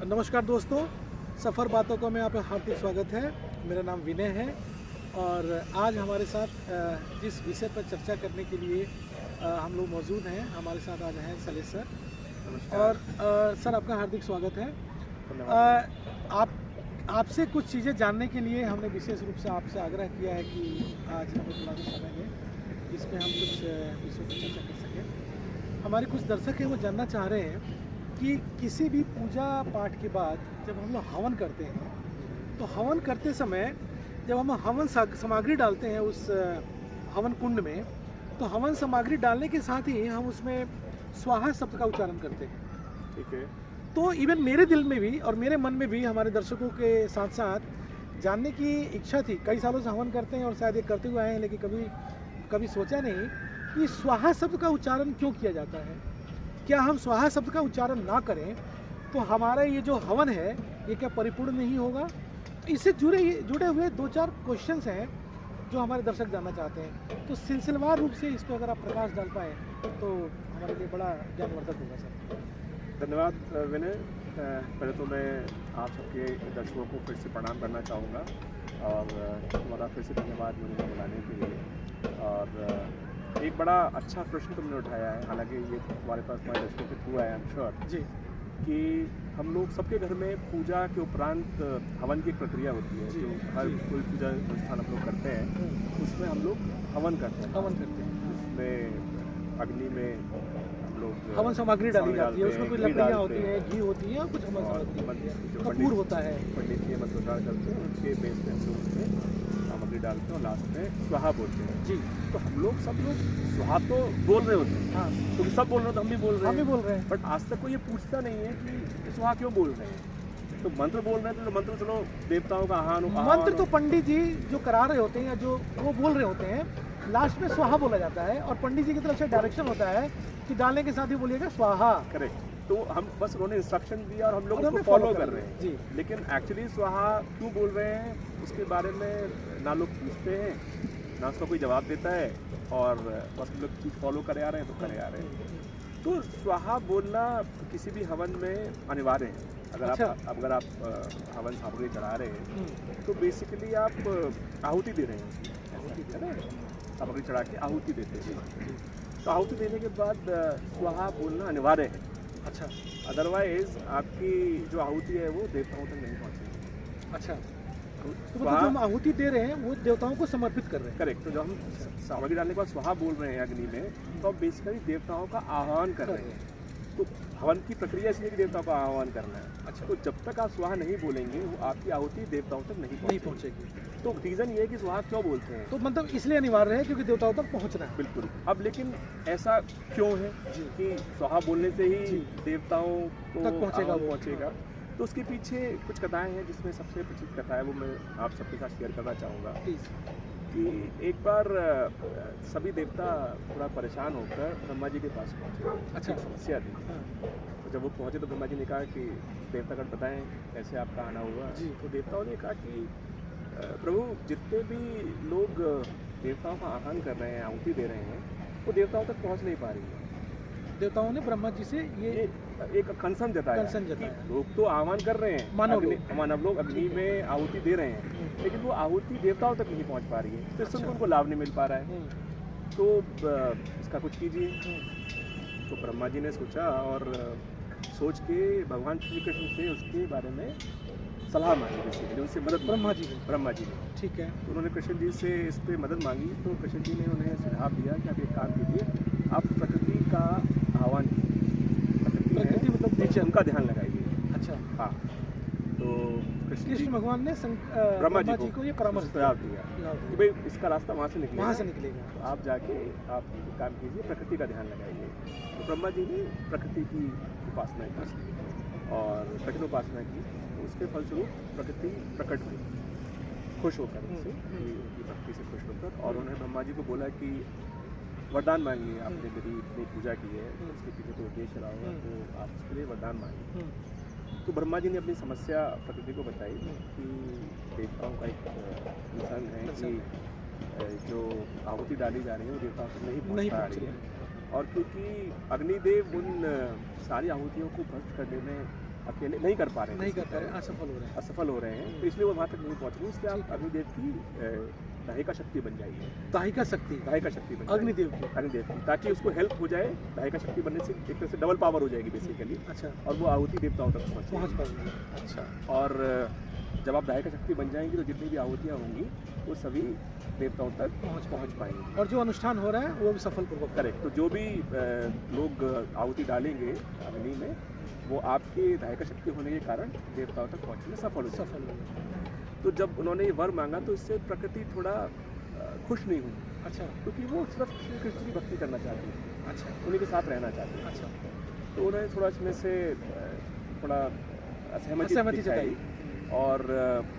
नमस्कार दोस्तों, सफ़र बातों का में आपका हार्दिक स्वागत है। मेरा नाम विनय है और आज हमारे साथ जिस विषय पर चर्चा करने के लिए हम लोग मौजूद हैं, हमारे साथ आज हैं शैलेश सर। और सर आपका हार्दिक स्वागत है। आपसे कुछ चीज़ें जानने के लिए हमने विशेष रूप से आपसे आग्रह किया है कि आज हमें थोड़ा सा समय दें जिसमें हम कुछ विषयों पर चर्चा कर सकें। हमारे कुछ दर्शक हैं वो जानना चाह रहे हैं कि किसी भी पूजा पाठ के बाद जब हम लोग हवन करते हैं तो हवन करते समय जब हम हवन सामग्री डालते हैं उस हवन कुंड में, तो हवन सामग्री डालने के साथ ही हम उसमें स्वाहा शब्द का उच्चारण करते हैं। ठीक है। तो इवन मेरे दिल में भी और मेरे मन में भी हमारे दर्शकों के साथ साथ जानने की इच्छा थी। कई सालों से हवन करते हैं और शायद ये करते हुए आए हैं, लेकिन कभी सोचा नहीं कि स्वाहा शब्द का उच्चारण क्यों किया जाता है। क्या हम स्वाहा शब्द का उच्चारण ना करें तो हमारा ये जो हवन है ये क्या परिपूर्ण नहीं होगा? तो इससे जुड़े हुए दो चार क्वेश्चंस हैं जो हमारे दर्शक जानना चाहते हैं। तो सिलसिलेवार रूप से इस पर अगर आप प्रकाश डाल पाएँ तो हमारे लिए बड़ा ज्ञानवर्धक होगा सर। धन्यवाद विनय। पहले तो मैं आप सबके दर्शकों को फिर से प्रणाम करना चाहूँगा और तुम्हारा फिर से धन्यवाद मुझे बुलाने के लिए। और एक बड़ा अच्छा प्रश्न तुमने उठाया है, हालांकि ये हमारे पास हमारे दर्शकों के थ्रू आया, आई एम श्योर जी, कि हम लोग सबके घर में पूजा के उपरांत हवन की एक प्रक्रिया होती है जो हर कोई पूजा अनुष्ठान हम लोग करते हैं उसमें हम लोग हवन करते हैं। उसमें अग्नि में हम लोग हवन सामग्री डाली जाती है, उसमें कोई लकड़ियाँ होती हैं, घी होती है और कुछ हवन सामग्री, कपूर होता है। पंडित जी मंत्रोच्चार करते हैं, उनके बेस पे हम लोग उसमें सामग्री डालते हैं और लास्ट में स्वाहा बोलते हैं। जी, तो हम लोग सब लोग स्वाहा तो बोल रहे होते हैं। हाँ, तुम सब बोल रहे हो तो हम भी बोल रहे हैं। बट आज तक कोई ये पूछता नहीं है कि स्वाहा क्यों बोल रहे हैं। तो मंत्र बोल रहे हैं तो मंत्र चलो देवताओं का आह्वान मंत्र तो पंडित जी जो करा रहे होते हैं या जो वो बोल रहे होते हैं, लास्ट में स्वाहा बोला जाता है और पंडित जी की तरफ से डायरेक्शन होता है कि डालने के साथ ही बोलिएगा स्वाहा। करेक्ट। तो हम बस उन्होंने इंस्ट्रक्शन दिया और हम लोग उसको फॉलो कर रहे हैं। जी, लेकिन एक्चुअली स्वाहा क्यों बोल रहे हैं उसके बारे में ना लोग पूछते हैं ना उसका कोई जवाब देता है और बस हम लोग चीज़ फॉलो करे आ रहे हैं तो करे आ रहे हैं। तो स्वाहा बोलना किसी भी हवन में अनिवार्य है। अगर आप हवन सामग्री चढ़ा रहे हैं तो बेसिकली आप आहुति दे रहे हैं, है ना। सामग्री चढ़ा के आहुति देते हैं, तो आहुति देने के बाद स्वाहा बोलना अनिवार्य है। अच्छा, अदरवाइज आपकी जो आहुति है वो देवताओं तक नहीं पहुँचेगी। अच्छा, तो मतलब जो हम आहुति दे रहे हैं वो देवताओं को समर्पित कर रहे हैं। करेक्ट। तो जब हम सामग्री डालने के बाद स्वाहा बोल रहे हैं अग्नि में, तो आप बेसिकली देवताओं का आह्वान कर रहे हैं। तो हवन की प्रक्रिया इसलिए कि देवताओं का आह्वान करना है। अच्छा, तो जब तक आप स्वाहा नहीं बोलेंगे वो आपकी आहुति देवताओं तक नहीं पहुंचेगी। तो रीज़न ये है कि स्वाहा क्यों बोलते हैं, तो मतलब इसलिए अनिवार्य है क्योंकि देवताओं तक पहुंचना है। बिल्कुल। अब लेकिन ऐसा क्यों है कि स्वाहा बोलने से ही देवताओं को तक पहुंचेगा? तो उसके पीछे कुछ कथाएं हैं, जिसमें सबसे प्रचलित कथा है वो मैं आप सबके साथ शेयर करना चाहूँगा। कि एक बार सभी देवता थोड़ा परेशान होकर ब्रह्मा जी के पास पहुँचे। अच्छा, समस्या थी। तो जब वो पहुँचे तो ब्रह्मा जी ने कहा कि देवतागण बताएं कैसे आपका आना हुआ। तो देवताओं ने कहा कि प्रभु, जितने भी लोग देवताओं का आह्वान कर रहे हैं, आहुति दे रहे हैं, वो देवताओं तक पहुँच नहीं पा रही है। देवताओं ने ब्रह्मा जी से ये एक कंसर्न जताया। लोग तो आह्वान कर रहे हैं, मानव लोग अग्नि में आहुति दे रहे हैं, लेकिन वो आहुति देवताओं तक नहीं पहुंच पा रही है, तो इससे उनको लाभ नहीं मिल पा रहा है। तो इसका कुछ कीजिए। तो ब्रह्मा जी ने सोचा और सोच के भगवान श्री कृष्ण से उसके बारे में सलाह मांगी, बेसिकली उनसे मदद। ब्रह्मा जी ने ठीक है। तो उन्होंने कृष्ण जी से इस पर मदद मांगी। तो कृष्ण जी ने उन्हें सुझाव दिया कि आप एक काम कीजिए, आप प्रकृति का आह्वान कीजिए। प्रकृति मतलब नीचे उनका ध्यान लगाइए। अच्छा, हाँ। तो कृष्ण भगवान ने ब्रह्मा जी को ये परामर्श सुझाव दिया कि भाई इसका रास्ता वहाँ से निकलेगा। तो आप जाके आप काम कीजिए, प्रकृति का ध्यान लगाइए। तो ब्रह्मा जी ने प्रकृति की उपासना की और कठिन उपासना की। उसके फलस्वरूप प्रकृति प्रकट हुई, खुश होकर उससे, उनकी भक्ति से खुश होकर। और उन्होंने ब्रह्मा जी को बोला कि वरदान मांगिए, आपने मेरी इतनी पूजा की है, उसके पीछे तो उद्देश्य रहा होगा, तो आप उसके लिए वरदान मांगिए। तो ब्रह्मा जी ने अपनी समस्या प्रकृति को बताई कि देवताओं का एक कंसर्न है कि जो आहुति डाली जा रही है वो देवताओं तक नहीं पहुँच पा रही है। और क्योंकि अग्निदेव उन सारी आहुतियों को भस्म करने में अकेले नहीं कर पा रहे हैं, नहीं कर पा रहे, असफल हो रहे हैं। असफल हो रहे हैं, तो इसलिए वो वहाँ तक नहीं पहुँच रहे। इसलिए आप अग्निदेव की दाहिका शक्ति बन जाइए, दाहिका शक्ति, दाहिका शक्ति बन अग्निदेव की। अग्निदेव की, ताकि उसको हेल्प हो जाए। दाहिका शक्ति बनने से एक तरह से डबल पावर हो जाएगी बेसिकली, अच्छा, और वो आहुति देवताओं तक पहुँच पाएंगे। अच्छा, और जब आप दाहिका शक्ति बन जाएंगी तो जितनी भी आहुतियाँ होंगी वो सभी देवताओं तक पहुँच पाएंगी, और जो अनुष्ठान हो रहा है वो भी सफलपूर्वक। करेक्ट। तो जो भी लोग आहुति डालेंगे अग्नि में, वो आपके दाहिका शक्ति होने के कारण देवताओं तक पहुँचने में सफल हो। तो जब उन्होंने ये वर मांगा तो इससे प्रकृति थोड़ा खुश नहीं हुई। अच्छा, क्योंकि वो सिर्फ श्री कृष्ण की भक्ति करना चाहती है, अच्छा, उन्हीं के साथ रहना चाहती है। अच्छा, तो उन्होंने थोड़ा इसमें से थोड़ा असहमति जताई, और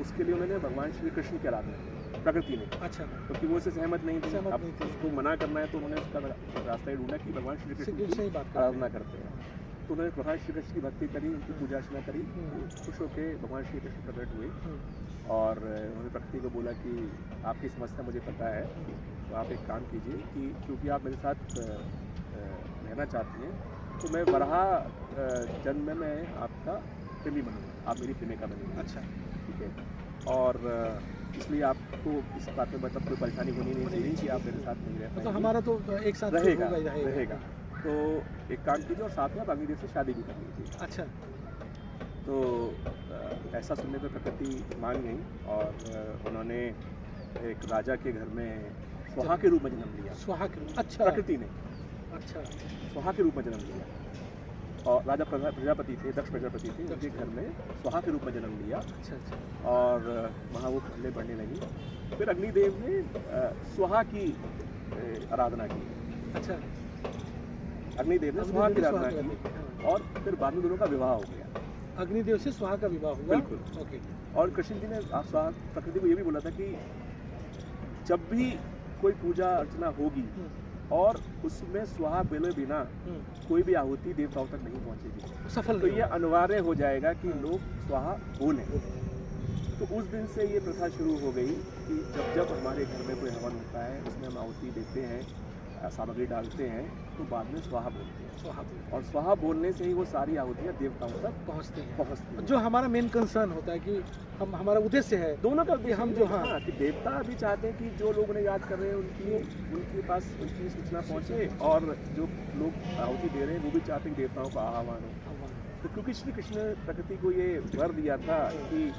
उसके लिए उन्होंने भगवान श्री कृष्ण की आराधना की, प्रकृति ने। अच्छा, क्योंकि वो इससे सहमत नहीं थी। सहमत अब नहीं थी। उसको मना करना है तो उन्होंने उसका रास्ता ही ढूंढा कि भगवान श्री कृष्ण की आराधना करते हैं। तो उन्होंने भगवान श्री कृष्ण की भक्ति करी, उनकी पूजा अर्चना करी, खुश होकर भगवान श्री कृष्ण प्रकट हुए, और उन्होंने प्रकृति को बोला कि आपकी समस्या मुझे पता है, तो आप एक काम कीजिए कि क्योंकि आप मेरे साथ रहना चाहती हैं, तो मैं वराह जन्म में आपका प्रेमी बनूँगा, आप मेरी प्रेमिका बनेंगी। अच्छा, ठीक है, और इसलिए आपको इस बात में मतलब कोई परेशानी होनी नहीं चाहिए कि आप मेरे साथ नहीं रह पाएंगे। तो हमारा तो एक साथ रहेगा। तो एक काम कीजिए और साथ में आप अग्निदेव से शादी भी कर लीजिए। अच्छा, तो ऐसा सुनने पर प्रकृति मान गई, और उन्होंने एक राजा के घर में स्वाहा के रूप में जन्म लिया। स्वाहा के, अच्छा, प्रकृति ने, अच्छा, स्वाहा के रूप में जन्म लिया। और राजा प्रजापति थे, दक्ष प्रजापति थे, उनके घर में स्वाहा के रूप में जन्म लिया। अच्छा, अच्छा, और वहाँ वो पहले बढ़ने लगी। फिर अग्निदेव ने स्वाहा की आराधना की। अच्छा, अग्निदेव ने स्वाहा की आराधना की, और फिर बाद में दोनों का विवाह हो गया। अग्निदेव से स्वाहा का विवाह हुआ। बिल्कुल। ओके। और कृष्ण जी ने स्वाहा प्रकृति को ये भी बोला था कि जब भी कोई पूजा अर्चना होगी और उसमें स्वाहा बोले बिना कोई भी आहुति देवताओं तक नहीं पहुंचेगी, सफल। तो ये अनिवार्य हो जाएगा कि लोग स्वाहा बोलें। तो उस दिन से ये प्रथा शुरू हो गई कि जब जब हमारे घर में कोई हवन होता है, उसमें हम आहुति देते हैं, सामग्री डालते हैं, तो बाद में स्वाहा बोलते हैं। और स्वाहा बोलने से ही वो सारी आहुतियाँ देवताओं तक पहुँचती हैं। जो हमारा मेन कंसर्न होता है कि हमारा उद्देश्य है दोनों का कि हम जो कि देवता भी चाहते हैं कि जो लोग उन्हें याद कर रहे हैं उनके पास उनकी सूचना पहुँचे, और जो लोग आहुति दे रहे हैं वो भी चाहते हैं कि देवताओं का आह्वान हो। तो क्योंकि श्री कृष्ण ने प्रकृति को ये वर दिया था कि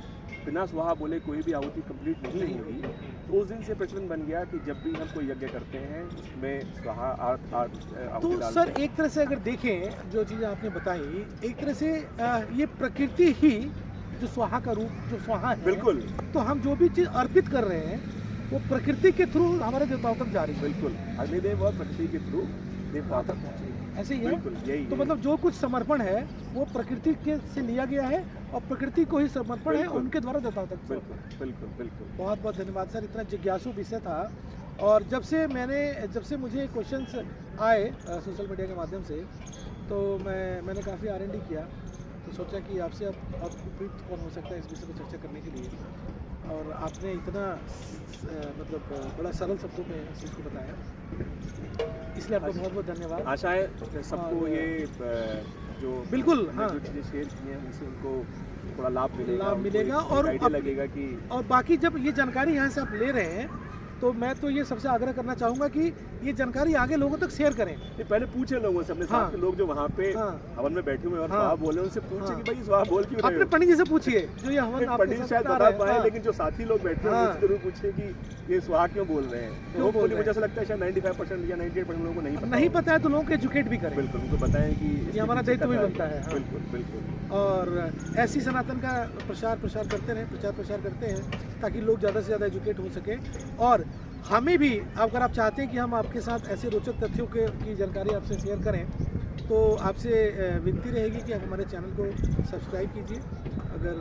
बिना स्वाहा बोले कोई भी आहुति कंप्लीट नहीं होगी, तो उस दिन से प्रचलन बन गया कि जब भी हम कोई यज्ञ करते हैं उसमें स्वाहा आहुति तो सर एक तरह से अगर देखें जो चीज़ आपने बताई, एक तरह से ये प्रकृति ही जो स्वाहा का रूप, जो स्वाहा है, बिल्कुल। तो हम जो भी चीज़ अर्पित कर रहे हैं वो प्रकृति के थ्रू हमारे देवताओं तक जा रही है। बिल्कुल, अग्निदेव और प्रकृति के थ्रू देवताओं तक पहुँचेगी। ऐसे ही है। बिल्कुल, यही तो मतलब जो कुछ समर्पण है वो प्रकृति के से लिया गया है, और प्रकृति को ही समर्पण है उनके द्वारा देवताओं तक। बिल्कुल बिल्कुल बिल्कुल। बहुत बहुत धन्यवाद सर, इतना जिज्ञासु विषय था। और जब से मुझे क्वेश्चंस आए सोशल मीडिया के माध्यम से, तो मैंने काफ़ी R&D किया, तो सोचा कि आपसे अब उपयुक्त कौन हो सकता है इस विषय पर चर्चा करने के लिए, और आपने इतना मतलब बड़ा सरल शब्दों में इस चीज़ को बताया, इसलिए आपका बहुत बहुत धन्यवाद। आशा है सबको ये जो बिल्कुल, हाँ, जो चीज़ें शेयर की हैं उनसे उनको थोड़ा लाभ मिलेगा और आइडिया लगेगा कि, और बाकी जब ये जानकारी यहाँ से आप ले रहे हैं, तो मैं तो ये सबसे आग्रह करना चाहूँगा कि ये जानकारी आगे लोगों तक शेयर करें। पहले पूछे लोगों से, अपने साथ के लोग जो वहाँ पे हवन में बैठे हुए और स्वाहा बोले, उनसे पूछे कि भाई स्वाहा बोल क्यों रहे हो। अपने पंडित जी से पूछिए जो ये हवन आपके पंडित शायद बता पाए, लेकिन जो साथी लोग बैठे हैं उनसे जरूर पूछे कि ये स्वाहा क्यों बोल रहे हैं। तो होपफुली मुझे ऐसा लगता है शायद 95% या 98% लोगों को नहीं पता है, तो लोगों को एजुकेट भी करें। बिल्कुल, उनको बताएं कि ये हमारा दायित्व भी बनता है। बिल्कुल बिल्कुल। और ऐसी सनातन का प्रचार करते रहें, प्रचार करते हैं, ताकि लोग ज़्यादा से ज़्यादा एजुकेट हो सके। और हमें भी, अगर आप चाहते हैं कि हम आपके साथ ऐसे रोचक तथ्यों की जानकारी आपसे शेयर करें, तो आपसे विनती रहेगी कि आप हमारे चैनल को सब्सक्राइब कीजिए, अगर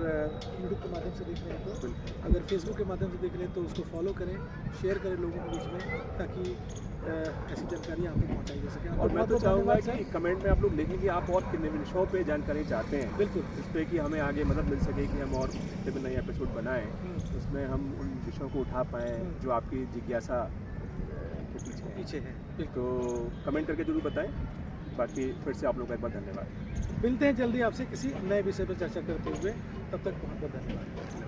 यूट्यूब के माध्यम से देख रहे हैं तो, अगर फेसबुक के माध्यम से देख रहे हैं तो उसको फॉलो करें, शेयर करें लोगों के बीच में, ताकि ऐसी जानकारी आप तक पहुँचाई जा सके। और मैं तो चाहूँगा कि कमेंट में आप लोग लिखें कि आप और किन विषयों पे जानकारी चाहते हैं। बिल्कुल, इस पर कि हमें आगे मदद मिल सके कि हम और जितने भी नए एपिसोड बनाएं, उसमें हम उन विषयों को उठा पाएँ जो आपकी जिज्ञासा के पीछे है। तो कमेंट करके जरूर बताएं। बाकी फिर से आप लोग का एक बार धन्यवाद। मिलते हैं जल्दी आपसे किसी नए विषय पर चर्चा करते हुए, तब तक बहुत बहुत धन्यवाद।